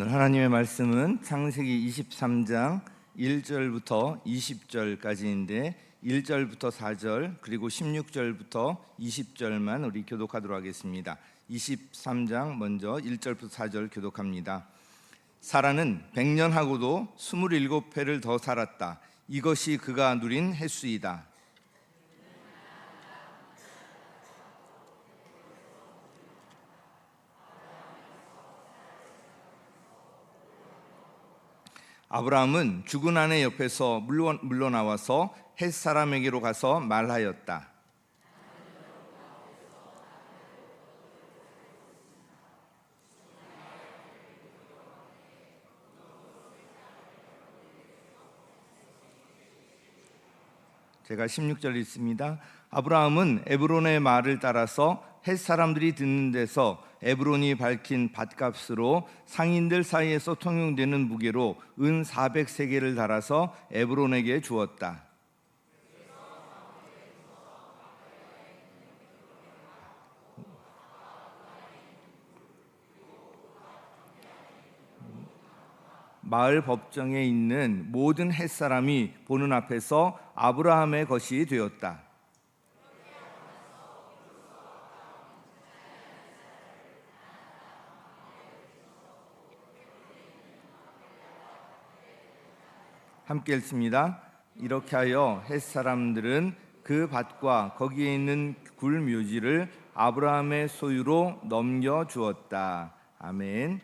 오늘 하나님의 말씀은 창세기 23장 1절부터 20절까지인데 1절부터 4절 그리고 16절부터 20절만 우리 교독하도록 하겠습니다. 23장 먼저 1절부터 4절 교독합니다. 사라는 100년하고도 27회를 더 살았다. 이것이 그가 누린 횟수이다. 아브라함은 죽은 아내 옆에서 물러나와서 헷 사람에게로 가서 말하였다. 제가 16절 읽습니다. 아브라함은 에브론의 말을 따라서 헷 사람들이 듣는 데서 에브론이 밝힌 밭값으로 상인들 사이에서 통용되는 무게로 은 400세겔을 달아서 에브론에게 주었다. 마을 법정에 있는 모든 헷 사람이 보는 앞에서 아브라함의 것이 되었다. 함께 읽습니다. 이렇게 하여 헷 사람들은 그 밭과 거기에 있는 굴 묘지를 아브라함의 소유로 넘겨 주었다. 아멘.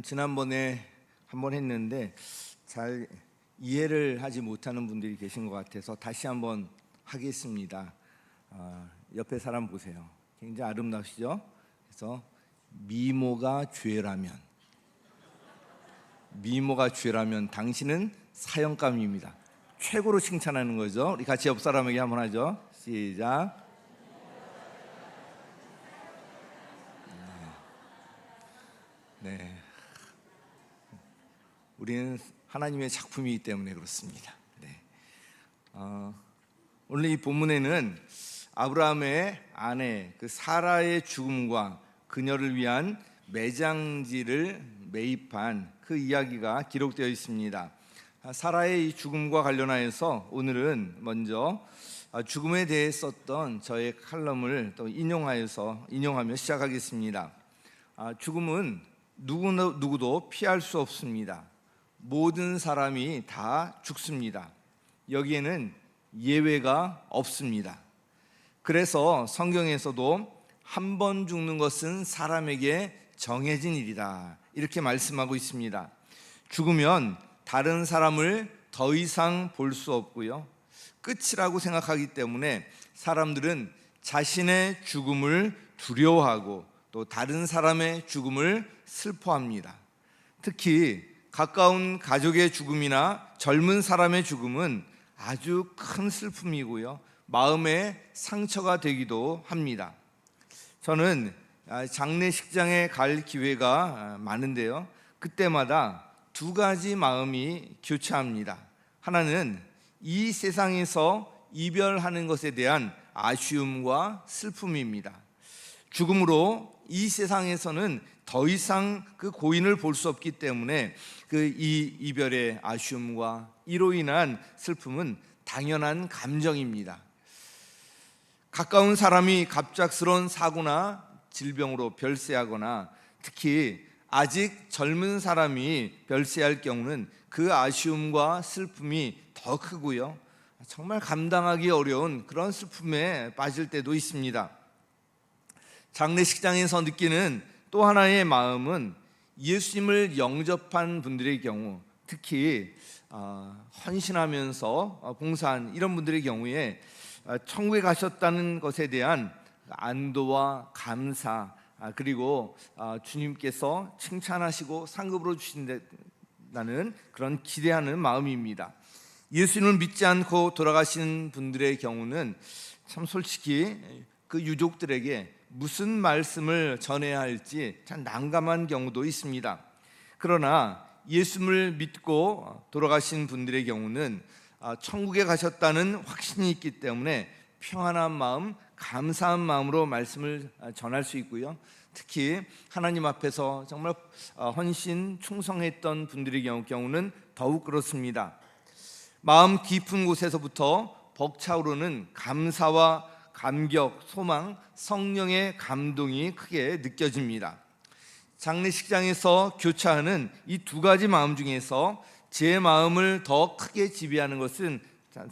지난번에 한번 했는데 잘 이해를 하지 못하는 분들이 계신 것 같아서 다시 한번 하겠습니다. 옆에 사람 보세요. 굉장히 아름다우시죠? 그래서 미모가 죄라면 당신은 사형감입니다. 최고로 칭찬하는 거죠. 우리 같이 옆 사람에게 한번 하죠. 시작. 네. 우리는 하나님의 작품이기 때문에 그렇습니다. 네. 오늘 이 본문에는 아브라함의 아내 그 사라의 죽음과 그녀를 위한 매장지를 매입한 그 이야기가 기록되어 있습니다. 사라의 죽음과 관련하여서 오늘은 먼저 죽음에 대해 썼던 저의 칼럼을 또 인용하며 시작하겠습니다. 죽음은 누구도 피할 수 없습니다. 모든 사람이 다 죽습니다. 여기에는 예외가 없습니다. 그래서 성경에서도 한 번 죽는 것은 사람에게 정해진 일이다 이렇게 말씀하고 있습니다. 죽으면 다른 사람을 더 이상 볼 수 없고요, 끝이라고 생각하기 때문에 사람들은 자신의 죽음을 두려워하고 또 다른 사람의 죽음을 슬퍼합니다. 특히 가까운 가족의 죽음이나 젊은 사람의 죽음은 아주 큰 슬픔이고요, 마음의 상처가 되기도 합니다. 저는 장례식장에 갈 기회가 많은데요, 그때마다 두 가지 마음이 교차합니다. 하나는 이 세상에서 이별하는 것에 대한 아쉬움과 슬픔입니다. 죽음으로 이 세상에서는 더 이상 그 고인을 볼 수 없기 때문에 이 이별의 아쉬움과 이로 인한 슬픔은 당연한 감정입니다. 가까운 사람이 갑작스러운 사고나 질병으로 별세하거나 특히 아직 젊은 사람이 별세할 경우는 그 아쉬움과 슬픔이 더 크고요, 정말 감당하기 어려운 그런 슬픔에 빠질 때도 있습니다. 장례식장에서 느끼는 또 하나의 마음은 예수님을 영접한 분들의 경우, 특히 헌신하면서 봉사한 이런 분들의 경우에 천국에 가셨다는 것에 대한 안도와 감사, 그리고 주님께서 칭찬하시고 상급으로 주신다는 그런 기대하는 마음입니다. 예수님을 믿지 않고 돌아가신 분들의 경우는 참 솔직히 그 유족들에게 무슨 말씀을 전해야 할지 참 난감한 경우도 있습니다. 그러나 예수님을 믿고 돌아가신 분들의 경우는 천국에 가셨다는 확신이 있기 때문에 평안한 마음, 감사한 마음으로 말씀을 전할 수 있고요, 특히 하나님 앞에서 정말 헌신 충성했던 분들의 경우는 더욱 그렇습니다. 마음 깊은 곳에서부터 벅차오르는 감사와 감격, 소망, 성령의 감동이 크게 느껴집니다. 장례식장에서 교차하는 이 두 가지 마음 중에서 제 마음을 더 크게 지배하는 것은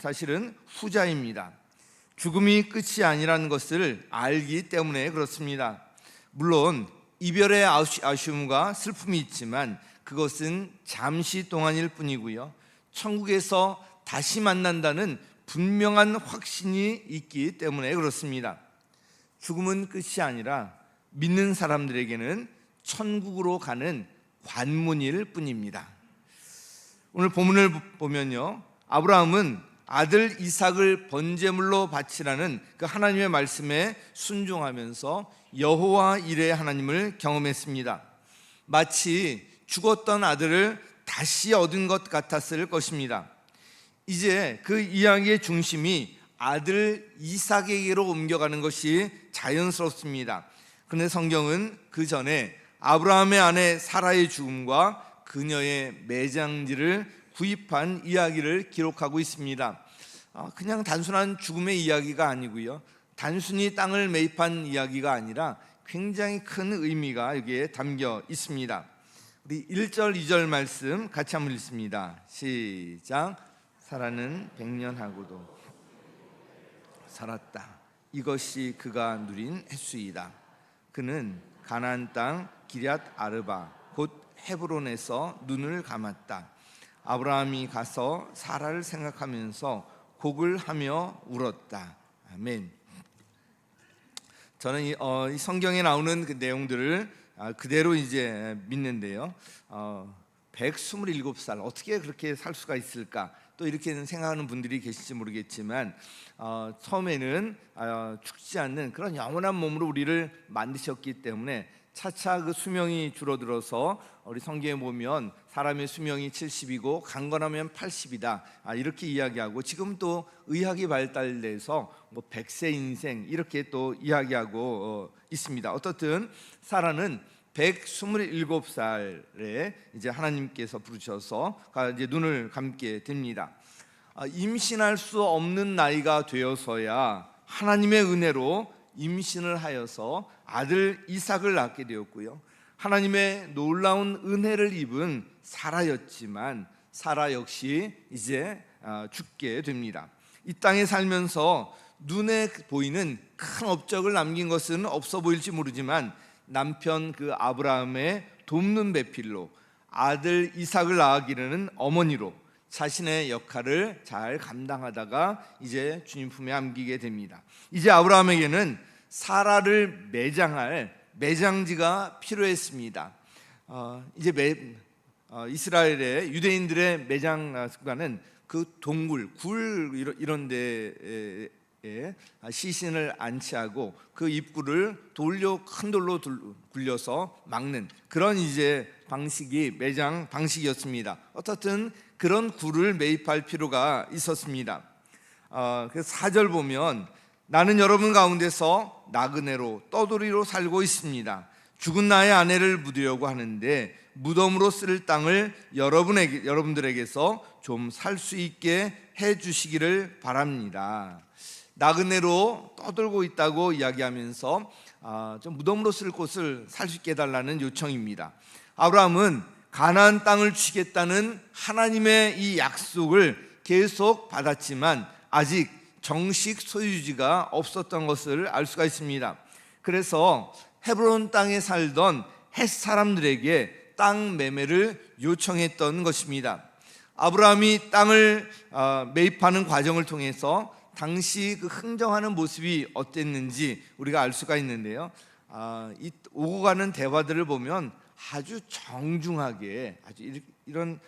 사실은 후자입니다. 죽음이 끝이 아니라는 것을 알기 때문에 그렇습니다. 물론 이별의 아쉬움과 슬픔이 있지만 그것은 잠시 동안일 뿐이고요, 천국에서 다시 만난다는 분명한 확신이 있기 때문에 그렇습니다. 죽음은 끝이 아니라 믿는 사람들에게는 천국으로 가는 관문일 뿐입니다. 오늘 본문을 보면요, 아브라함은 아들 이삭을 번제물로 바치라는 그 하나님의 말씀에 순종하면서 여호와 이레 하나님을 경험했습니다. 마치 죽었던 아들을 다시 얻은 것 같았을 것입니다. 이제 그 이야기의 중심이 아들 이삭에게로 옮겨가는 것이 자연스럽습니다. 그런데 성경은 그 전에 아브라함의 아내 사라의 죽음과 그녀의 매장지를 구입한 이야기를 기록하고 있습니다. 그냥 단순한 죽음의 이야기가 아니고요, 단순히 땅을 매입한 이야기가 아니라 굉장히 큰 의미가 여기에 담겨 있습니다. 우리 1절 2절 말씀 같이 한번 읽습니다. 시작. 사라는 100년하고도 살았다. 이것이 그가 누린 햇수이다. 그는 가나안 땅 기럇 아르바 곧 헤브론에서 눈을 감았다. 아브라함이 가서 사라를 생각하면서 곡을 하며 울었다. 아멘. 저는 이 성경에 나오는 그 내용들을 그대로 이제 믿는데요. 127살 어떻게 그렇게 살 수가 있을까? 또 이렇게 생각하는 분들이 계실지 모르겠지만 처음에는 죽지 않는 그런 영원한 몸으로 우리를 만드셨기 때문에 차차 그 수명이 줄어들어서 우리 성경에 보면 사람의 수명이 70이고 강건하면 80이다 이렇게 이야기하고, 지금 또 의학이 발달돼서 뭐 100세 인생 이렇게 또 이야기하고 있습니다. 어떻든 사라는 127살에 이제 하나님께서 부르셔서 이제 눈을 감게 됩니다. 임신할 수 없는 나이가 되어서야 하나님의 은혜로 임신을 하여서 아들 이삭을 낳게 되었고요, 하나님의 놀라운 은혜를 입은 사라였지만 사라 역시 이제 죽게 됩니다. 이 땅에 살면서 눈에 보이는 큰 업적을 남긴 것은 없어 보일지 모르지만 남편 그 아브라함의 돕는 배필로 아들 이삭을 낳아기르는 어머니로 자신의 역할을 잘 감당하다가 이제 주님 품에 안기게 됩니다. 이제 아브라함에게는 사라를 매장할 매장지가 필요했습니다. 이제 이스라엘의 유대인들의 매장 습관은 그 동굴, 굴 이런 데에 시신을 안치하고 그 입구를 큰 돌로 굴려서 막는 그런 이제 방식이 매장 방식이었습니다. 어떻든 그런 굴을 매입할 필요가 있었습니다. 그래서 4절 보면 나는 여러분 가운데서 나그네로 떠돌이로 살고 있습니다. 죽은 나의 아내를 묻으려고 하는데 무덤으로 쓸 땅을 여러분들에게서 좀 살 수 있게 해 주시기를 바랍니다. 나그네로 떠돌고 있다고 이야기하면서 좀 무덤으로 쓸 곳을 살 수 있게 해달라는 요청입니다. 아브라함은 가나안 땅을 주시겠다는 하나님의 이 약속을 계속 받았지만 아직 정식 소유지가 없었던 것을 알 수가 있습니다. 그래서 헤브론 땅에 살던 헷 사람들에게 땅 매매를 요청했던 것입니다. 아브라함이 땅을 매입하는 과정을 통해서 당시 그 흥정하는 모습이 어땠는지 우리가 알 수가 있는데요. 이 오고 가는 대화들을 보면 아주 정중하게 이런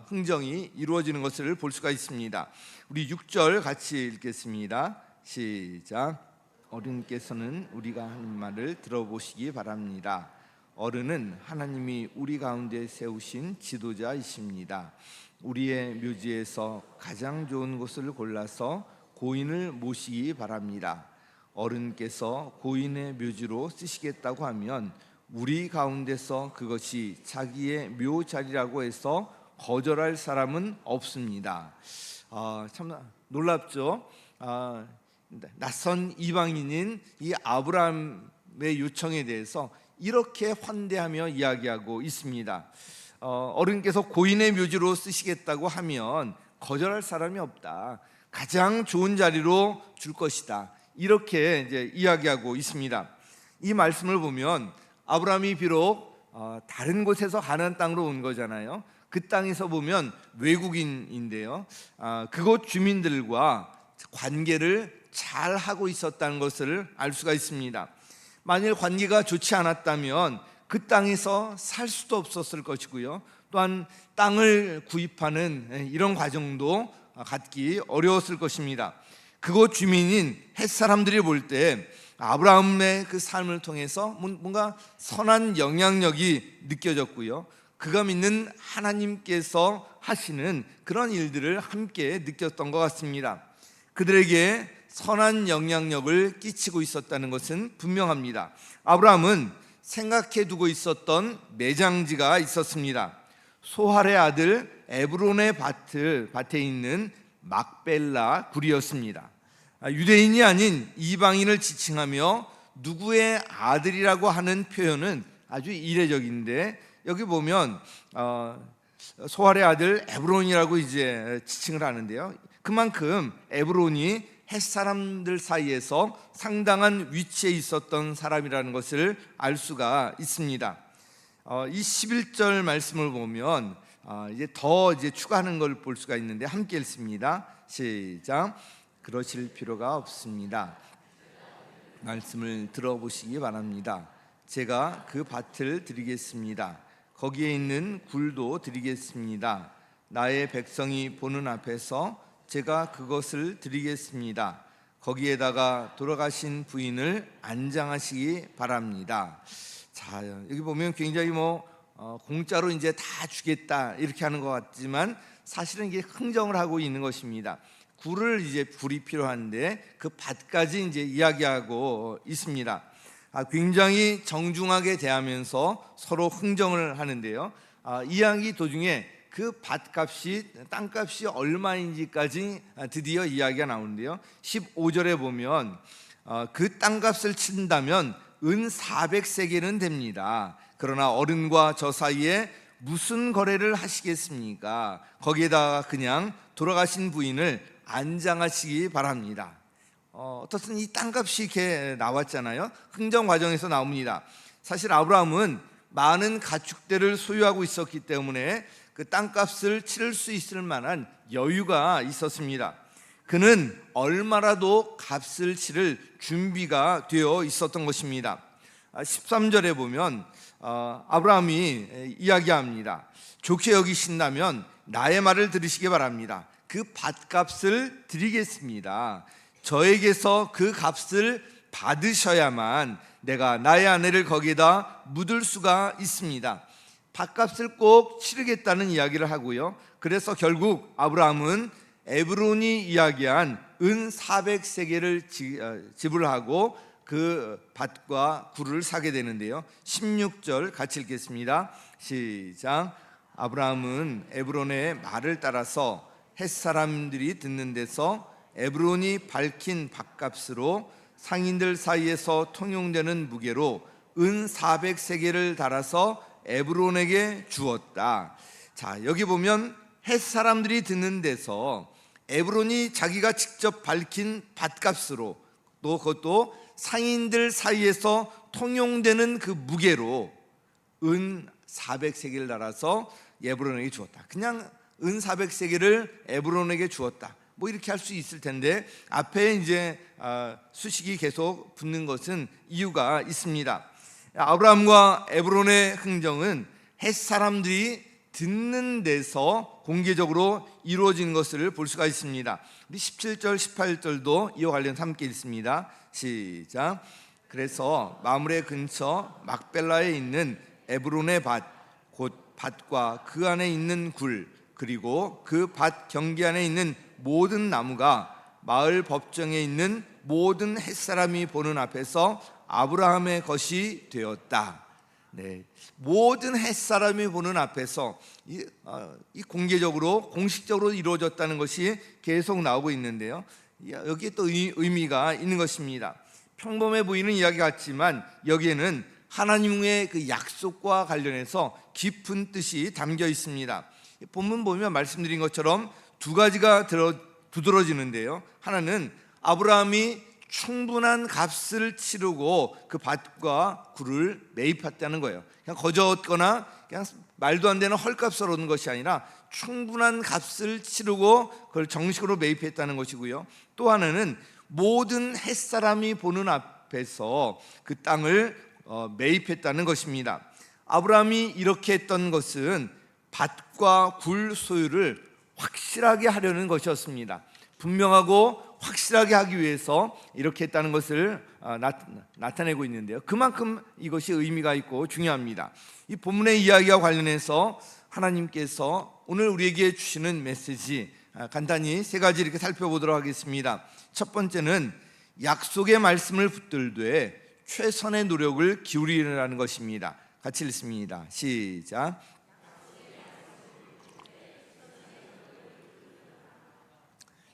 흥정이 이루어지는 것을 볼 수가 있습니다. 우리 6절 같이 읽겠습니다. 시작. 어른께서는 우리가 하는 말을 들어보시기 바랍니다. 어른은 하나님이 우리 가운데 세우신 지도자이십니다. 우리의 묘지에서 가장 좋은 곳을 골라서 고인을 모시기 바랍니다. 어른께서 고인의 묘지로 쓰시겠다고 하면 우리 가운데서 그것이 자기의 묘 자리라고 해서 거절할 사람은 없습니다. 참 놀랍죠. 낯선 이방인인 이 아브라함의 요청에 대해서 이렇게 환대하며 이야기하고 있습니다. 어른께서 고인의 묘지로 쓰시겠다고 하면 거절할 사람이 없다. 가장 좋은 자리로 줄 것이다. 이렇게 이제 이야기하고 있습니다. 이 말씀을 보면 아브라함이 비록 다른 곳에서 가나안 땅으로 온 거잖아요. 그 땅에서 보면 외국인인데요. 그곳 주민들과 관계를 잘 하고 있었다는 것을 알 수가 있습니다. 만일 관계가 좋지 않았다면 그 땅에서 살 수도 없었을 것이고요. 또한 땅을 구입하는 이런 과정도 갖기 어려웠을 것입니다. 그곳 주민인 헷 사람들이 볼 때 아브라함의 그 삶을 통해서 뭔가 선한 영향력이 느껴졌고요. 그가 믿는 하나님께서 하시는 그런 일들을 함께 느꼈던 것 같습니다. 그들에게 선한 영향력을 끼치고 있었다는 것은 분명합니다. 아브라함은 생각해 두고 있었던 매장지가 있었습니다. 소할의 아들 에브론의 밭에 있는 막벨라 굴이었습니다. 유대인이 아닌 이방인을 지칭하며 누구의 아들이라고 하는 표현은 아주 이례적인데, 여기 보면 소할의 아들 에브론이라고 이제 지칭을 하는데요. 그만큼 에브론이 헷 사람들 사이에서 상당한 위치에 있었던 사람이라는 것을 알 수가 있습니다. 이 11절 말씀을 보면 이제 더 추가하는 걸 볼 수가 있는데 함께 읽습니다. 시작. 그러실 필요가 없습니다. 말씀을 들어보시기 바랍니다. 제가 그 밭을 드리겠습니다. 거기에 있는 굴도 드리겠습니다. 나의 백성이 보는 앞에서 제가 그것을 드리겠습니다. 거기에다가 돌아가신 부인을 안장하시기 바랍니다. 자, 여기 보면 굉장히 공짜로 이제 다 주겠다 이렇게 하는 것 같지만 사실은 이게 흥정을 하고 있는 것입니다. 굴이 필요한데 그 밭까지 이제 이야기하고 있습니다. 굉장히 정중하게 대하면서 서로 흥정을 하는데요. 이야기 도중에 그 밭값이, 땅값이 얼마인지까지 드디어 이야기가 나오는데요. 15절에 보면 그 땅값을 친다면 은 400세겔은 됩니다. 그러나 어른과 저 사이에 무슨 거래를 하시겠습니까? 거기에다가 그냥 돌아가신 부인을 안장하시기 바랍니다. 어떻든 이 땅값이 이렇게 나왔잖아요. 흥정 과정에서 나옵니다. 사실 아브라함은 많은 가축들을 소유하고 있었기 때문에 그 땅값을 치를 수 있을 만한 여유가 있었습니다. 그는 얼마라도 값을 치를 준비가 되어 있었던 것입니다. 13절에 보면 아브라함이 이야기합니다. 좋게 여기신다면 나의 말을 들으시기 바랍니다. 그 밭값을 드리겠습니다. 저에게서 그 값을 받으셔야만 내가 나의 아내를 거기에다 묻을 수가 있습니다. 밭값을 꼭 치르겠다는 이야기를 하고요. 그래서 결국 아브라함은 에브론이 이야기한 은 400세겔을 지불하고 그 밭과 굴을 사게 되는데요. 16절 같이 읽겠습니다. 시작. 아브라함은 에브론의 말을 따라서 헷 사람들이 듣는 데서 에브론이 밝힌 밭값으로 상인들 사이에서 통용되는 무게로 은 400세겔을 달아서 에브론에게 주었다. 자, 여기 보면 헷 사람들이 듣는 데서 에브론이 자기가 직접 밝힌 밭값으로, 또 그것도 상인들 사이에서 통용되는 그 무게로 은 400세겔을 달아서 에브론에게 주었다. 그냥 은 400세겔을 에브론에게 주었다. 이렇게 할 수 있을 텐데 앞에 이제 수식이 계속 붙는 것은 이유가 있습니다. 아브라함과 에브론의 흥정은 헷 사람들이 듣는 데서 공개적으로 이루어진 것을 볼 수가 있습니다. 우리 17절 18절도 이와 관련해서 함께 읽습니다. 시작. 그래서 마므레 근처 막벨라에 있는 에브론의 밭, 곧 밭과 그 안에 있는 굴, 그리고 그 밭 경계 안에 있는 모든 나무가 마을 법정에 있는 모든 햇사람이 보는 앞에서 아브라함의 것이 되었다. 네, 모든 햇사람이 보는 앞에서 이 공개적으로 공식적으로 이루어졌다는 것이 계속 나오고 있는데요. 여기에 또 의미가 있는 것입니다. 평범해 보이는 이야기 같지만 여기에는 하나님의 그 약속과 관련해서 깊은 뜻이 담겨 있습니다. 본문 보면 말씀드린 것처럼 두 가지가 두드러지는데요. 하나는 아브라함이 충분한 값을 치르고 그 밭과 굴을 매입했다는 거예요. 그냥 거저었거나 그냥 말도 안 되는 헐값을 얻은 것이 아니라 충분한 값을 치르고 그걸 정식으로 매입했다는 것이고요. 또 하나는 모든 햇사람이 보는 앞에서 그 땅을 매입했다는 것입니다. 아브라함이 이렇게 했던 것은 밭과 굴 소유를 확실하게 하려는 것이었습니다. 분명하고 확실하게 하기 위해서 이렇게 했다는 것을 나타내고 있는데요. 그만큼 이것이 의미가 있고 중요합니다. 이 본문의 이야기와 관련해서 하나님께서 오늘 우리에게 주시는 메시지 간단히 세 가지 이렇게 살펴보도록 하겠습니다. 첫 번째는 약속의 말씀을 붙들되 최선의 노력을 기울이라는 것입니다. 같이 읽습니다. 시작.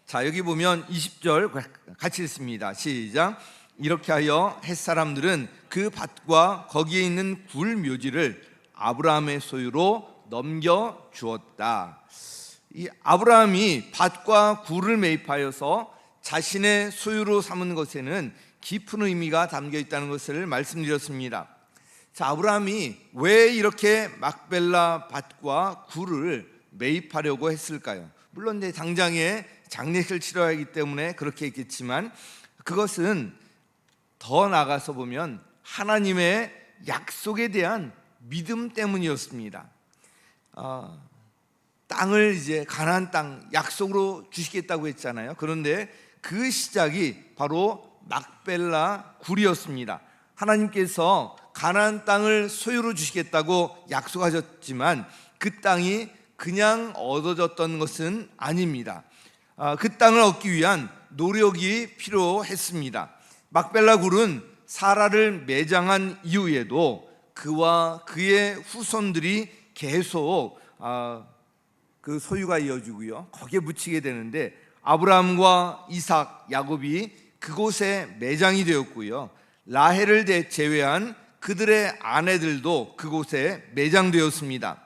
자, 여기 보면 20절 같이 읽습니다. 시작. 이렇게 하여 햇사람들은 그 밭과 거기에 있는 굴 묘지를 아브라함의 소유로 넘겨 주었다. 이 아브라함이 밭과 굴을 매입하여서 자신의 소유로 삼은 것에는 깊은 의미가 담겨 있다는 것을 말씀드렸습니다. 자, 아브라함이 왜 이렇게 막벨라 밭과 굴을 매입하려고 했을까요? 물론 이제 당장에 장례식을 치러야 하기 때문에 그렇게 했겠지만 그것은 더 나가서 보면 하나님의 약속에 대한 믿음 때문이었습니다. 땅을 이제 가나안 땅 약속으로 주시겠다고 했잖아요. 그런데 그 시작이 바로 막벨라 굴이었습니다. 하나님께서 가나안 땅을 소유로 주시겠다고 약속하셨지만 그 땅이 그냥 얻어졌던 것은 아닙니다. 그 땅을 얻기 위한 노력이 필요했습니다. 막벨라 굴은 사라를 매장한 이후에도 그와 그의 후손들이 계속 그 소유가 이어지고요, 거기에 묻히게 되는데 아브라함과 이삭, 야곱이 그곳에 매장이 되었고요, 라헬을 제외한 그들의 아내들도 그곳에 매장되었습니다.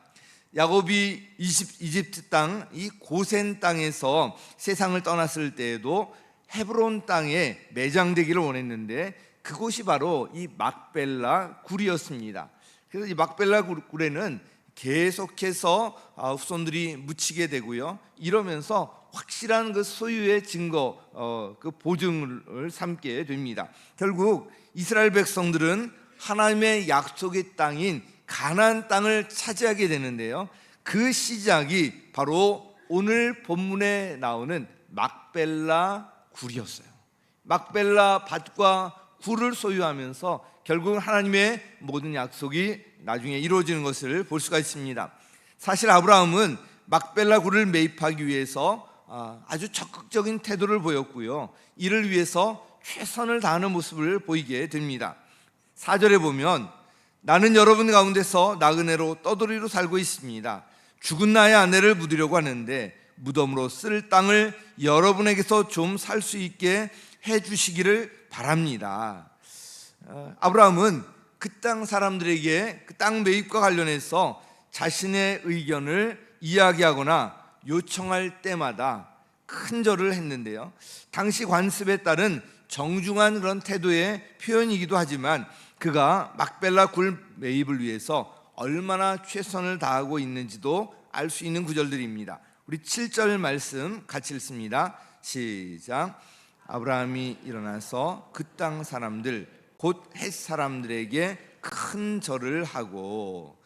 야곱이 이집트 땅, 이 고센 땅에서 세상을 떠났을 때에도 헤브론 땅에 매장되기를 원했는데 그곳이 바로 이 막벨라 굴이었습니다. 그래서 이 막벨라 굴에는 계속해서 후손들이 묻히게 되고요, 이러면서 확실한 그 소유의 증거, 그 보증을 삼게 됩니다. 결국 이스라엘 백성들은 하나님의 약속의 땅인 가나안 땅을 차지하게 되는데요, 그 시작이 바로 오늘 본문에 나오는 막벨라 굴이었어요. 막벨라 밭과 굴을 소유하면서 결국 하나님의 모든 약속이 나중에 이루어지는 것을 볼 수가 있습니다. 사실 아브라함은 막벨라 굴을 매입하기 위해서 아주 적극적인 태도를 보였고요, 이를 위해서 최선을 다하는 모습을 보이게 됩니다. 4절에 보면 나는 여러분 가운데서 나그네로 떠돌이로 살고 있습니다. 죽은 나의 아내를 묻으려고 하는데 무덤으로 쓸 땅을 여러분에게서 좀 살 수 있게 해주시기를 바랍니다. 아브라함은 그 땅 사람들에게 그 땅 매입과 관련해서 자신의 의견을 이야기하거나 요청할 때마다 큰 절을 했는데요, 당시 관습에 따른 정중한 그런 태도의 표현이기도 하지만 그가 막벨라 굴 매입을 위해서 얼마나 최선을 다하고 있는지도 알 수 있는 구절들입니다. 우리 7절 말씀 같이 읽습니다. 시작. 아브라함이 일어나서 그 땅 사람들 곧 헷 사람들에게 큰 절을 하고,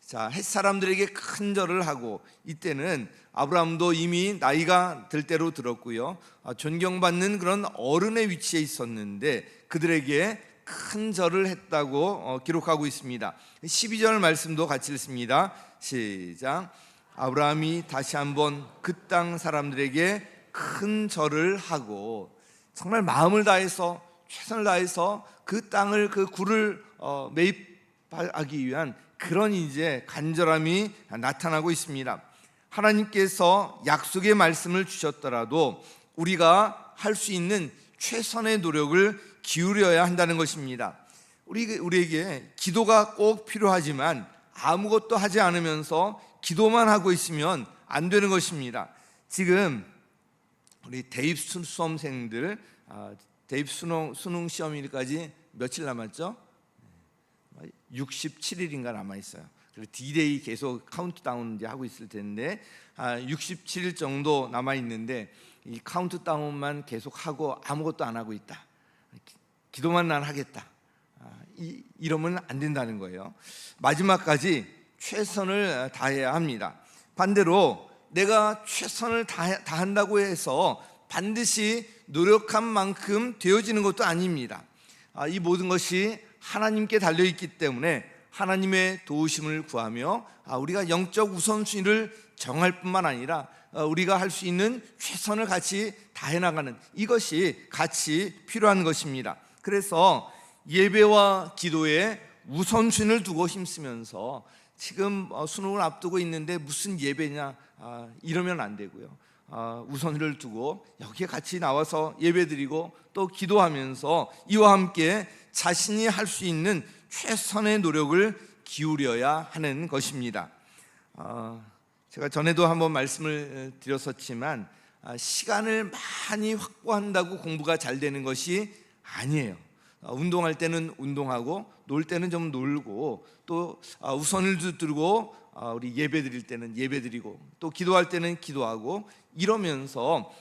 자, 헷 사람들에게 큰 절을 하고, 이때는 아브라함도 이미 나이가 들 대로 들었고요, 존경받는 그런 어른의 위치에 있었는데 그들에게 큰 절을 했다고 기록하고 있습니다. 12절 말씀도 같이 읽습니다. 시작. 아브라함이 다시 한번 그 땅 사람들에게 큰 절을 하고 정말 마음을 다해서 최선을 다해서 그 땅을 그 굴을 매입하기 위한 그런 이제 간절함이 나타나고 있습니다. 하나님께서 약속의 말씀을 주셨더라도 우리가 할 수 있는 최선의 노력을 기울여야 한다는 것입니다. 우리에게 기도가 꼭 필요하지만 아무것도 하지 않으면서 기도만 하고 있으면 안 되는 것입니다. 지금 우리 대입 수험생들 대입 수능 시험일까지 며칠 남았죠? 67일인가 남아 있어요. 그리고 D-Day 계속 카운트다운 이제 하고 있을 텐데 67일 정도 남아 있는데 이 카운트다운만 계속 하고 아무것도 안 하고 있다. 기도만 난 하겠다. 이러면 안 된다는 거예요. 마지막까지 최선을 다해야 합니다. 반대로 내가 최선을 다한다고 해서 반드시 노력한 만큼 되어지는 것도 아닙니다. 이 모든 것이 하나님께 달려있기 때문에 하나님의 도우심을 구하며 우리가 영적 우선순위를 정할 뿐만 아니라 우리가 할 수 있는 최선을 같이 다해나가는 이것이 같이 필요한 것입니다. 그래서 예배와 기도에 우선순위를 두고 힘쓰면서 지금 수능을 앞두고 있는데 무슨 예배냐 이러면 안 되고요. 우선을 두고 여기에 같이 나와서 예배드리고 또 기도하면서 이와 함께 자신이 할 수 있는 최선의 노력을 기울여야 하는 것입니다. 제가 전에도 한번 말씀을 드렸었지만 시간을 많이 확보한다고 공부가 잘 되는 것이 아니에요. 운동할 때는 운동하고 놀 때는 좀 놀고 또 우선을 두고 우리 예배 드릴 때는 예배 드리고 또 기도할 때는 기도하고 이러면서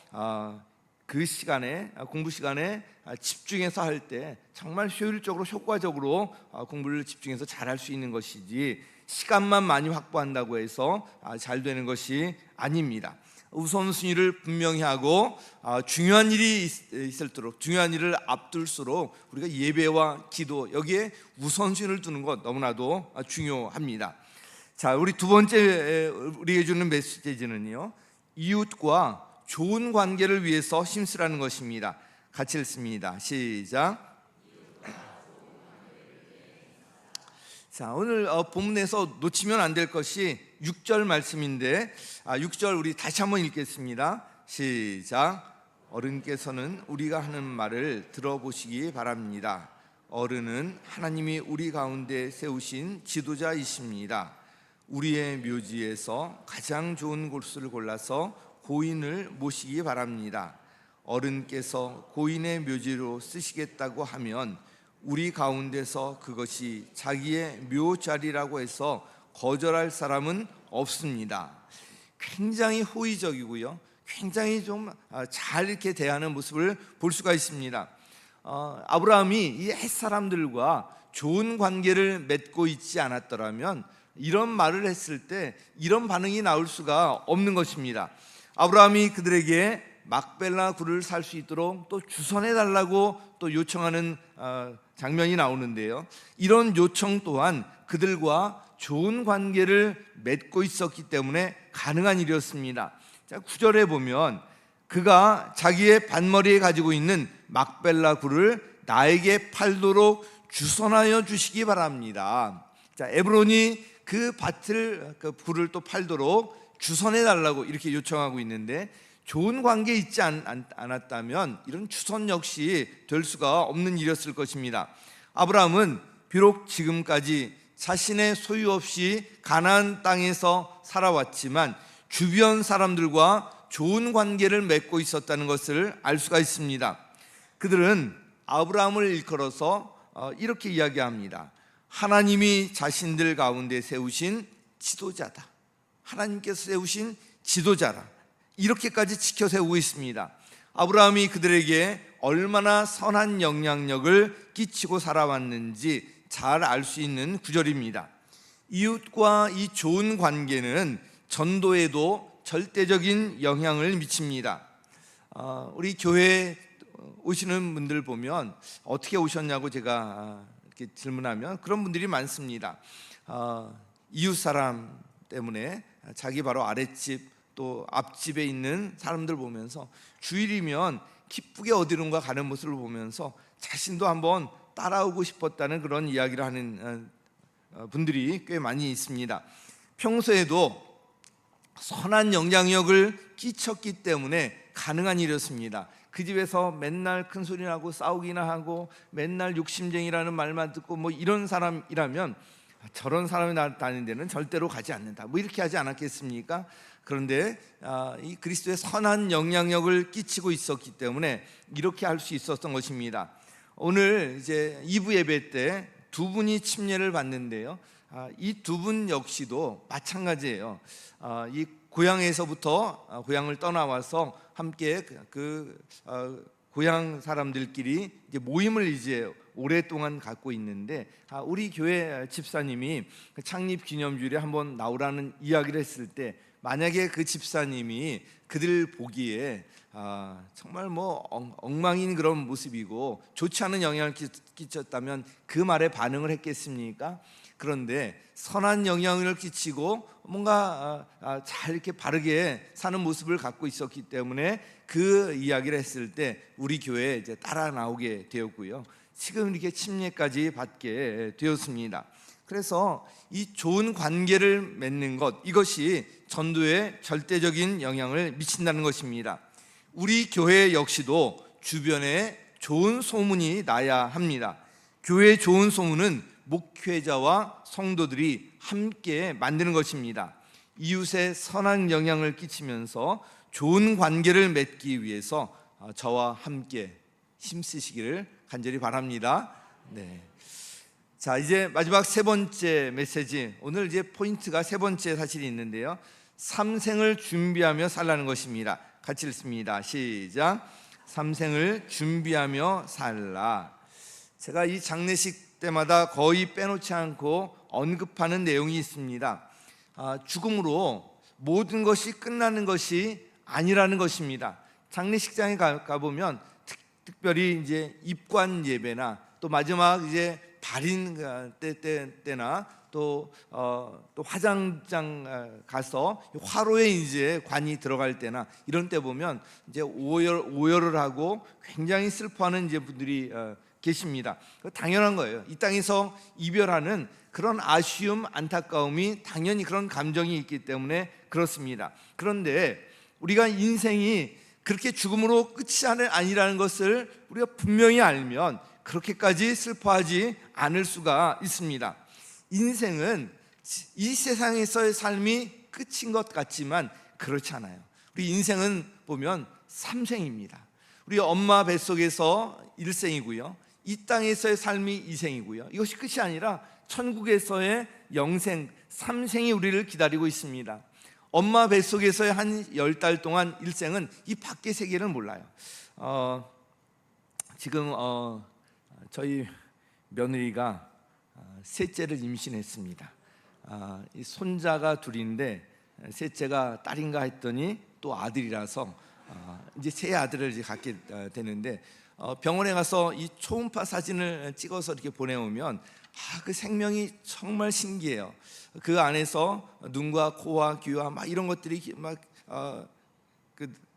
그 시간에 공부 시간에 집중해서 할 때 정말 효율적으로 효과적으로 공부를 집중해서 잘할 수 있는 것이지 시간만 많이 확보한다고 해서 잘 되는 것이 아닙니다. 우선순위를 분명히 하고 중요한 일이 있을수록 중요한 일을 앞둘수록 우리가 예배와 기도 여기에 우선순위를 두는 것 너무나도 중요합니다. 자, 우리 두 번째 우리에게 주는 메시지는요, 이웃과 좋은 관계를 위해서 힘쓰라는 것입니다. 같이 읽습니다. 시작. 자, 오늘 본문에서 놓치면 안 될 것이 6절 말씀인데 6절 우리 다시 한번 읽겠습니다. 시작. 어른께서는 우리가 하는 말을 들어보시기 바랍니다. 어른은 하나님이 우리 가운데 세우신 지도자이십니다. 우리의 묘지에서 가장 좋은 곳을 골라서 고인을 모시기 바랍니다. 어른께서 고인의 묘지로 쓰시겠다고 하면 우리 가운데서 그것이 자기의 묘자리라고 해서 거절할 사람은 없습니다. 굉장히 호의적이고요, 굉장히 좀 잘 이렇게 대하는 모습을 볼 수가 있습니다. 아브라함이 이 햇사람들과 좋은 관계를 맺고 있지 않았더라면 이런 말을 했을 때 이런 반응이 나올 수가 없는 것입니다. 아브라함이 그들에게 막벨라 굴을 살 수 있도록 또 주선해 달라고 또 요청하는 장면이 나오는데요, 이런 요청 또한 그들과 좋은 관계를 맺고 있었기 때문에 가능한 일이었습니다. 자, 9절에 보면 그가 자기의 밭머리에 가지고 있는 막벨라 굴을 나에게 팔도록 주선하여 주시기 바랍니다. 자, 에브론이 그 밭을 그 굴을 또 팔도록 주선해 달라고 이렇게 요청하고 있는데 좋은 관계 있지 않았다면 이런 주선 역시 될 수가 없는 일이었을 것입니다. 아브라함은 비록 지금까지 자신의 소유 없이 가나안 땅에서 살아왔지만 주변 사람들과 좋은 관계를 맺고 있었다는 것을 알 수가 있습니다. 그들은 아브라함을 일컬어서 이렇게 이야기합니다. 하나님이 자신들 가운데 세우신 지도자다. 하나님께서 세우신 지도자라. 이렇게까지 지켜 세우고 있습니다. 아브라함이 그들에게 얼마나 선한 영향력을 끼치고 살아왔는지 잘 알 수 있는 구절입니다. 이웃과 이 좋은 관계는 전도에도 절대적인 영향을 미칩니다. 우리 교회에 오시는 분들 보면 어떻게 오셨냐고 제가 이렇게 질문하면 그런 분들이 많습니다. 이웃 사람 때문에 자기 바로 아랫집 또 앞집에 있는 사람들 보면서 주일이면 기쁘게 어디론가 가는 모습을 보면서 자신도 한번 따라오고 싶었다는 그런 이야기를 하는 분들이 꽤 많이 있습니다. 평소에도 선한 영향력을 끼쳤기 때문에 가능한 일이었습니다. 그 집에서 맨날 큰 소리 나고 싸우기나 하고 맨날 욕심쟁이라는 말만 듣고 뭐 이런 사람이라면 저런 사람이 다니는 데는 절대로 가지 않는다, 뭐 이렇게 하지 않았겠습니까? 그런데 이 그리스도의 선한 영향력을 끼치고 있었기 때문에 이렇게 할 수 있었던 것입니다. 오늘 이제 2부 예배 때 두 분이 침례를 받는데요, 이 두 분 역시도 마찬가지예요. 이 고향에서부터 고향을 떠나와서 함께 고향 사람들끼리 이제 모임을 이제 오랫동안 갖고 있는데, 우리 교회 집사님이 창립 기념주일에 한번 나오라는 이야기를 했을 때, 만약에 그 집사님이 그들 보기에 정말 뭐 엉망인 그런 모습이고 좋지 않은 영향을 끼쳤다면 그 말에 반응을 했겠습니까? 그런데 선한 영향을 끼치고 뭔가 잘 이렇게 바르게 사는 모습을 갖고 있었기 때문에 그 이야기를 했을 때 우리 교회에 이제 따라 나오게 되었고요, 지금 이렇게 침례까지 받게 되었습니다. 그래서 이 좋은 관계를 맺는 것, 이것이 전도에 절대적인 영향을 미친다는 것입니다. 우리 교회 역시도 주변에 좋은 소문이 나야 합니다. 교회의 좋은 소문은 목회자와 성도들이 함께 만드는 것입니다. 이웃에 선한 영향을 끼치면서 좋은 관계를 맺기 위해서 저와 함께 힘쓰시기를 간절히 바랍니다. 네. 자, 이제 마지막 세 번째 메시지, 오늘 이제 포인트가 세 번째 사실이 있는데요, 삼생을 준비하며 살라는 것입니다. 같이 읽습니다. 시작. 삼생을 준비하며 살라. 제가 이 장례식 때마다 거의 빼놓지 않고 언급하는 내용이 있습니다. 죽음으로 모든 것이 끝나는 것이 아니라는 것입니다. 장례식장에 가보면 특별히 이제 입관 예배나 또 마지막 이제 발인 때나 또 화장장 가서 화로에 이제 관이 들어갈 때나 이런 때 보면 이제 오열을 하고 굉장히 슬퍼하는 이제 분들이 계십니다. 당연한 거예요. 이 땅에서 이별하는 그런 아쉬움, 안타까움이 당연히 그런 감정이 있기 때문에 그렇습니다. 그런데 우리가 인생이 그렇게 죽음으로 끝이 아니라는 것을 우리가 분명히 알면 그렇게까지 슬퍼하지 않을 수가 있습니다. 인생은 이 세상에서의 삶이 끝인 것 같지만 그렇지 않아요. 우리 인생은 보면 삼생입니다. 우리 엄마 뱃속에서 일생이고요, 이 땅에서의 삶이 이생이고요, 이것이 끝이 아니라 천국에서의 영생, 삼생이 우리를 기다리고 있습니다. 엄마 뱃속에서의 한 10달 동안 일생은 이 밖의 세계를 몰라요. 지금 저희 며느리가 셋째를 임신했습니다. 이 손자가 둘인데 셋째가 딸인가 했더니 또 아들이라서 이제 세 아들을 이제 갖게 되는데, 병원에 가서 이 초음파 사진을 찍어서 이렇게 보내오면 그 생명이 정말 신기해요. 그 안에서 눈과 코와 귀와 막 이런 것들이 막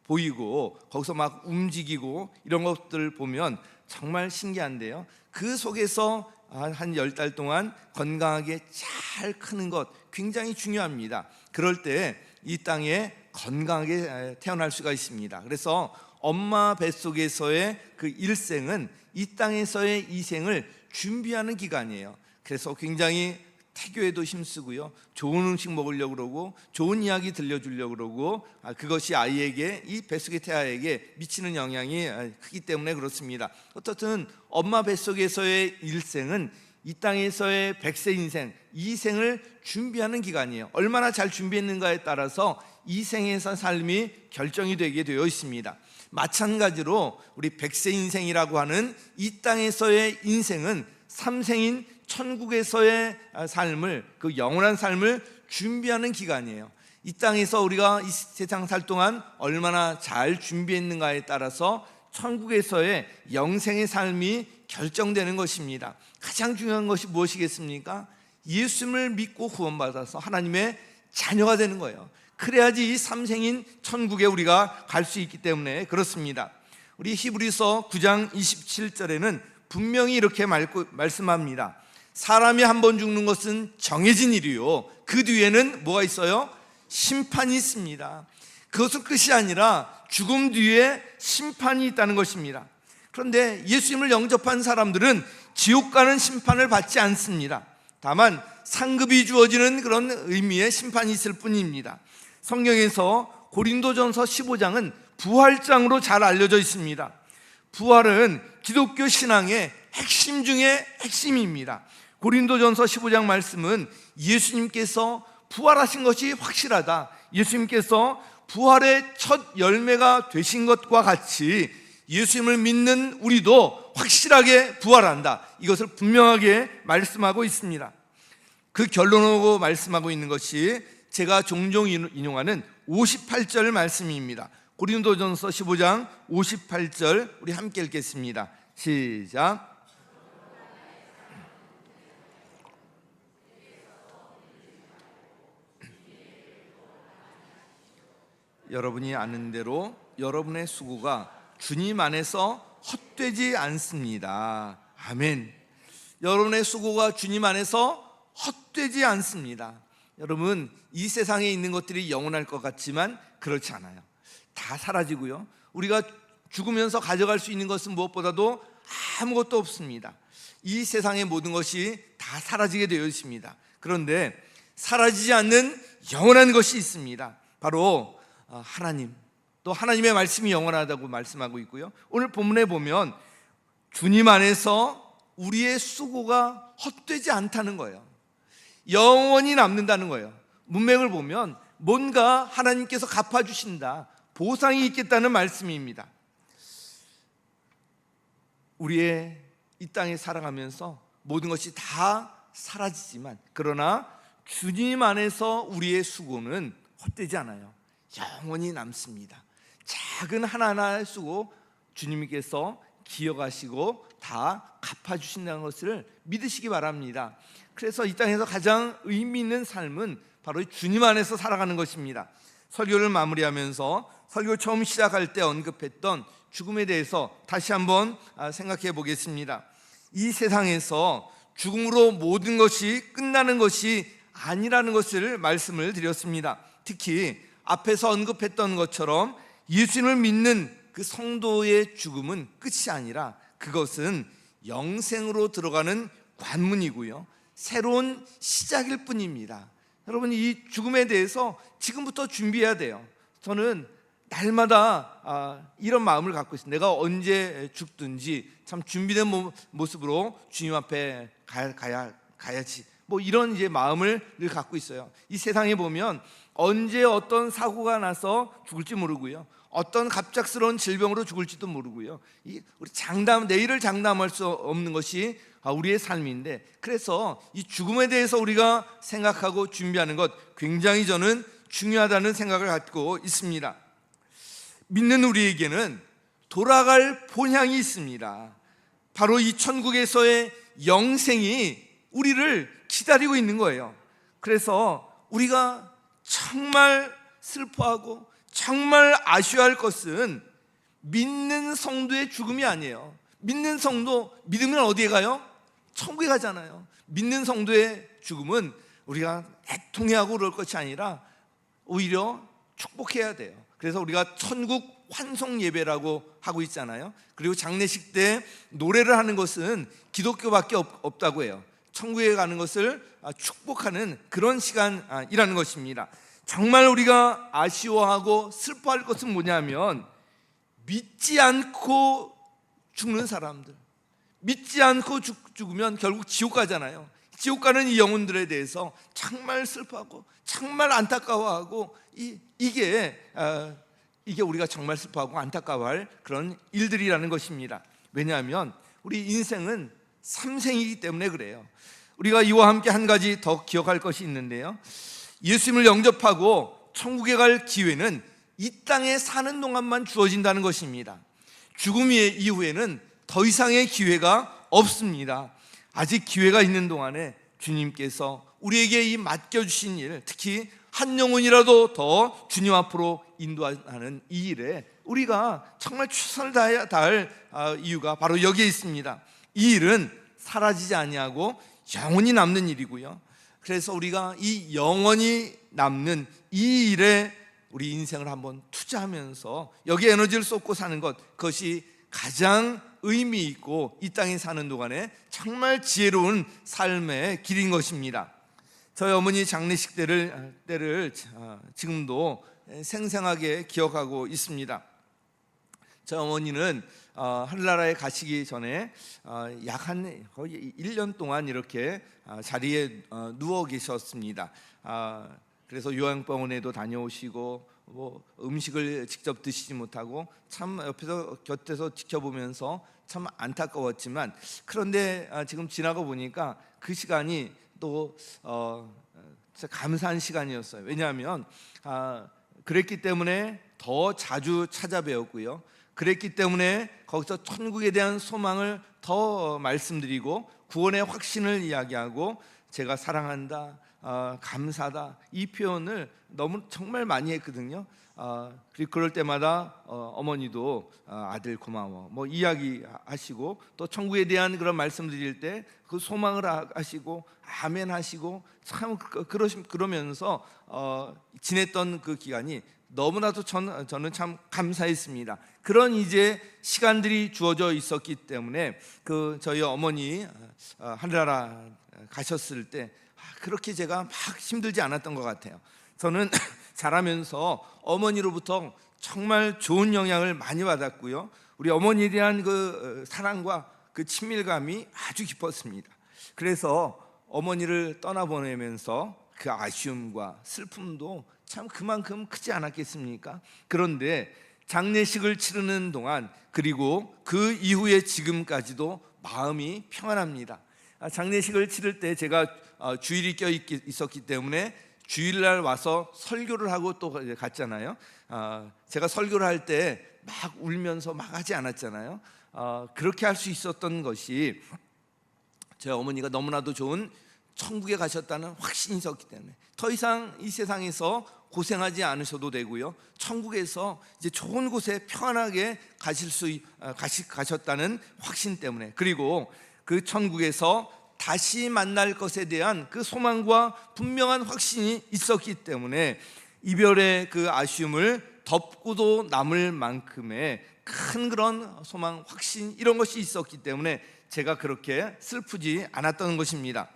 보이고 거기서 막 움직이고 이런 것들을 보면 정말 신기한데요, 그 속에서 한 10달 동안 건강하게 잘 크는 것 굉장히 중요합니다. 그럴 때 이 땅에 건강하게 태어날 수가 있습니다. 그래서 엄마 뱃속에서의 그 일생은 이 땅에서의 이생을 준비하는 기간이에요. 그래서 굉장히 태교에도 힘쓰고요, 좋은 음식 먹으려고 그러고 좋은 이야기 들려주려고 그러고 그것이 아이에게, 이 뱃속의 태아에게 미치는 영향이 크기 때문에 그렇습니다. 어떻든 엄마 뱃속에서의 일생은 이 땅에서의 100세 인생, 이 생을 준비하는 기간이에요. 얼마나 잘 준비했는가에 따라서 이 생에서 삶이 결정이 되게 되어 있습니다. 마찬가지로 우리 100세 인생이라고 하는 이 땅에서의 인생은 삼생인 천국에서의 삶을, 그 영원한 삶을 준비하는 기간이에요. 이 땅에서 우리가 이 세상 살 동안 얼마나 잘 준비했는가에 따라서 천국에서의 영생의 삶이 결정되는 것입니다. 가장 중요한 것이 무엇이겠습니까? 예수님을 믿고 구원받아서 하나님의 자녀가 되는 거예요. 그래야지 이 삼생인 천국에 우리가 갈 수 있기 때문에 그렇습니다. 우리 히브리서 9장 27절에는 분명히 이렇게 말씀합니다. 사람이 한 번 죽는 것은 정해진 일이요, 그 뒤에는 뭐가 있어요? 심판이 있습니다. 그것은 끝이 아니라 죽음 뒤에 심판이 있다는 것입니다. 그런데 예수님을 영접한 사람들은 지옥 가는 심판을 받지 않습니다. 다만 상급이 주어지는 그런 의미의 심판이 있을 뿐입니다. 성경에서 고린도전서 15장은 부활장으로 잘 알려져 있습니다. 부활은 기독교 신앙의 핵심 중에 핵심입니다. 고린도전서 15장 말씀은 예수님께서 부활하신 것이 확실하다, 예수님께서 부활의 첫 열매가 되신 것과 같이 예수님을 믿는 우리도 확실하게 부활한다, 이것을 분명하게 말씀하고 있습니다. 그 결론으로 말씀하고 있는 것이 제가 종종 인용하는 58절 말씀입니다. 고린도전서 15장 58절 우리 함께 읽겠습니다. 시작. 여러분이 아는 대로 여러분의 수고가 주님 안에서 헛되지 않습니다. 아멘. 여러분의 수고가 주님 안에서 헛되지 않습니다. 여러분, 이 세상에 있는 것들이 영원할 것 같지만 그렇지 않아요. 다 사라지고요, 우리가 죽으면서 가져갈 수 있는 것은 무엇보다도 아무것도 없습니다. 이 세상의 모든 것이 다 사라지게 되어 있습니다. 그런데 사라지지 않는 영원한 것이 있습니다. 바로 하나님, 또 하나님의 말씀이 영원하다고 말씀하고 있고요, 오늘 본문에 보면 주님 안에서 우리의 수고가 헛되지 않다는 거예요. 영원히 남는다는 거예요. 문맥을 보면 뭔가 하나님께서 갚아주신다, 보상이 있겠다는 말씀입니다. 우리의 이 땅에 살아가면서 모든 것이 다 사라지지만, 그러나 주님 안에서 우리의 수고는 헛되지 않아요. 영원히 남습니다. 작은 하나하나의 수고 주님께서 기억하시고 다 갚아주신다는 것을 믿으시기 바랍니다. 그래서 이 땅에서 가장 의미 있는 삶은 바로 주님 안에서 살아가는 것입니다. 설교를 마무리하면서 설교 처음 시작할 때 언급했던 죽음에 대해서 다시 한번 생각해 보겠습니다. 이 세상에서 죽음으로 모든 것이 끝나는 것이 아니라는 것을 말씀을 드렸습니다. 특히 앞에서 언급했던 것처럼 예수님을 믿는 그 성도의 죽음은 끝이 아니라 그것은 영생으로 들어가는 관문이고요, 새로운 시작일 뿐입니다. 여러분, 이 죽음에 대해서 지금부터 준비해야 돼요. 저는 날마다 이런 마음을 갖고 있습니다. 내가 언제 죽든지 참 준비된 모습으로 주님 앞에 가야지, 뭐 이런 이제 마음을 늘 갖고 있어요. 이 세상에 보면 언제 어떤 사고가 나서 죽을지 모르고요, 어떤 갑작스러운 질병으로 죽을지도 모르고요, 우리 내일을 장담할 수 없는 것이 우리의 삶인데, 그래서 이 죽음에 대해서 우리가 생각하고 준비하는 것 굉장히 저는 중요하다는 생각을 갖고 있습니다. 믿는 우리에게는 돌아갈 본향이 있습니다. 바로 이 천국에서의 영생이 우리를 기다리고 있는 거예요. 그래서 우리가 정말 슬퍼하고 정말 아쉬워할 것은 믿는 성도의 죽음이 아니에요. 믿는 성도, 믿으면 어디에 가요? 천국에 가잖아요. 믿는 성도의 죽음은 우리가 애통해하고 그럴 것이 아니라 오히려 축복해야 돼요. 그래서 우리가 천국 환송 예배라고 하고 있잖아요. 그리고 장례식 때 노래를 하는 것은 기독교밖에 없다고 해요. 천국에 가는 것을 축복하는 그런 시간이라는 것입니다. 정말 우리가 아쉬워하고 슬퍼할 것은 뭐냐면 믿지 않고 죽는 사람들, 믿지 않고 죽으면 결국 지옥 가잖아요. 지옥 가는 이 영혼들에 대해서 정말 슬퍼하고 정말 안타까워하고 이게 우리가 정말 슬퍼하고 안타까워할 그런 일들이라는 것입니다. 왜냐하면 우리 인생은 삼생이기 때문에 그래요. 우리가 이와 함께 한 가지 더 기억할 것이 있는데요, 예수님을 영접하고 천국에 갈 기회는 이 땅에 사는 동안만 주어진다는 것입니다. 죽음 이후에는 더 이상의 기회가 없습니다. 아직 기회가 있는 동안에 주님께서 우리에게 이 맡겨주신 일, 특히 한 영혼이라도 더 주님 앞으로 인도하는 이 일에 우리가 정말 최선을 다할 이유가 바로 여기에 있습니다. 이 일은 사라지지 아니하고 영원히 남는 일이고요. 그래서 우리가 이 영원히 남는 이 일에 우리 인생을 한번 투자하면서 여기에 에너지를 쏟고 사는 것, 그것이 가장 의미 있고 이 땅에 사는 동안에 정말 지혜로운 삶의 길인 것입니다. 저희 어머니 장례식 때를 지금도 생생하게 기억하고 있습니다. 저희 어머니는 하늘나라에 가시기 전에 약 거의 1년 동안 이렇게 자리에 누워 계셨습니다. 그래서 요양병원에도 다녀오시고 뭐 음식을 직접 드시지 못하고 참 옆에서 곁에서 지켜보면서 참 안타까웠지만, 그런데 지금 지나고 보니까 그 시간이 또 진짜 감사한 시간이었어요. 왜냐하면 그랬기 때문에 더 자주 찾아뵈었고요. 그랬기 때문에 거기서 천국에 대한 소망을 더 말씀드리고 구원의 확신을 이야기하고 제가 사랑한다, 감사다, 이 표현을 너무 정말 많이 했거든요. 그리고 그럴 때마다 어머니도 아들 고마워 뭐 이야기하시고, 또 천국에 대한 그런 말씀 드릴 때 그 소망을 하시고 아멘 하시고 참 그러면서 지냈던 그 기간이 너무나도 저는 참 감사했습니다. 그런 이제 시간들이 주어져 있었기 때문에 그 저희 어머니 하늘나라 가셨을 때 그렇게 제가 막 힘들지 않았던 것 같아요. 저는 자라면서 어머니로부터 정말 좋은 영향을 많이 받았고요. 우리 어머니에 대한 그 사랑과 그 친밀감이 아주 깊었습니다. 그래서 어머니를 떠나보내면서 그 아쉬움과 슬픔도 참 그만큼 크지 않았겠습니까? 그런데 장례식을 치르는 동안 그리고 그 이후에 지금까지도 마음이 평안합니다. 장례식을 치를 때 제가 주일이 껴 있었기 때문에 주일날 와서 설교를 하고 또 갔잖아요. 제가 설교를 할 때 막 울면서 막 하지 않았잖아요. 그렇게 할 수 있었던 것이 제 어머니가 너무나도 좋은 천국에 가셨다는 확신이 있었기 때문에 더 이상 이 세상에서 고생하지 않으셔도 되고요, 천국에서 이제 좋은 곳에 평안하게 가셨다는 확신 때문에, 그리고 그 천국에서 다시 만날 것에 대한 그 소망과 분명한 확신이 있었기 때문에 이별의 그 아쉬움을 덮고도 남을 만큼의 큰 그런 소망, 확신, 이런 것이 있었기 때문에 제가 그렇게 슬프지 않았던 것입니다.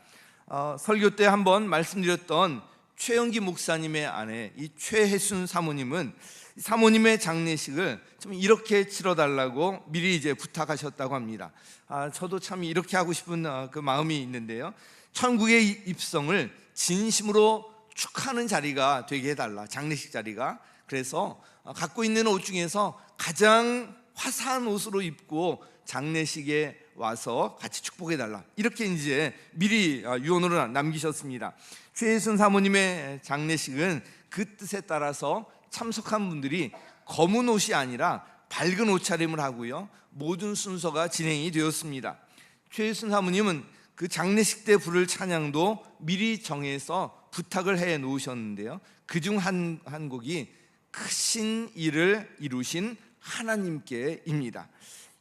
설교 때 한번 말씀드렸던 최영기 목사님의 아내 이 최혜순 사모님은 사모님의 장례식을 좀 이렇게 치러달라고 미리 이제 부탁하셨다고 합니다. 저도 참 이렇게 하고 싶은 그 마음이 있는데요. 천국의 입성을 진심으로 축하하는 자리가 되게 해달라, 장례식 자리가. 그래서 갖고 있는 옷 중에서 가장 화사한 옷으로 입고 장례식에 와서 같이 축복해달라, 이렇게 이제 미리 유언으로 남기셨습니다. 최혜순 사모님의 장례식은 그 뜻에 따라서 참석한 분들이 검은 옷이 아니라 밝은 옷차림을 하고요, 모든 순서가 진행이 되었습니다. 최혜순 사모님은 그 장례식 때 부를 찬양도 미리 정해서 부탁을 해 놓으셨는데요, 그중 한 곡이 크신 일을 이루신 하나님께입니다.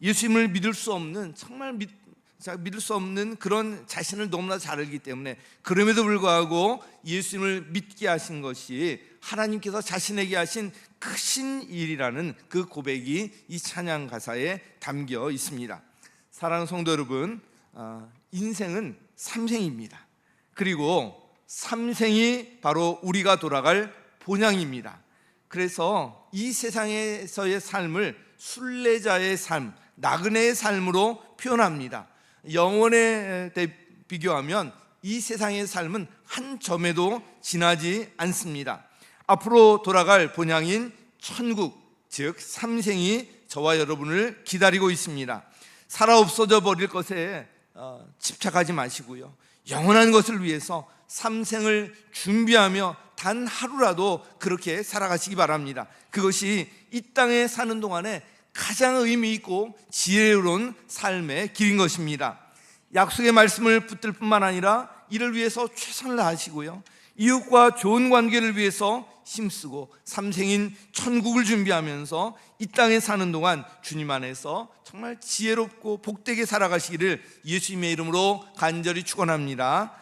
예수님을 믿을 수 없는, 정말 믿을 수 없는 그런 자신을 너무나 잘 알기 때문에, 그럼에도 불구하고 예수님을 믿게 하신 것이 하나님께서 자신에게 하신 크신 일이라는 그 고백이 이 찬양 가사에 담겨 있습니다. 사랑하는 성도 여러분, 인생은 삼생입니다. 그리고 삼생이 바로 우리가 돌아갈 본향입니다. 그래서 이 세상에서의 삶을 순례자의 삶, 나그네의 삶으로 표현합니다. 영원에 비교하면 이 세상의 삶은 한 점에도 지나지 않습니다. 앞으로 돌아갈 본향인 천국, 즉 삼생이 저와 여러분을 기다리고 있습니다. 살아 없어져 버릴 것에 집착하지 마시고요, 영원한 것을 위해서 삼생을 준비하며 단 하루라도 그렇게 살아가시기 바랍니다. 그것이 이 땅에 사는 동안에 가장 의미 있고 지혜로운 삶의 길인 것입니다. 약속의 말씀을 붙들 뿐만 아니라 이를 위해서 최선을 다하시고요, 이웃과 좋은 관계를 위해서 힘쓰고 삼생인 천국을 준비하면서 이 땅에 사는 동안 주님 안에서 정말 지혜롭고 복되게 살아가시기를 예수님의 이름으로 간절히 축원합니다.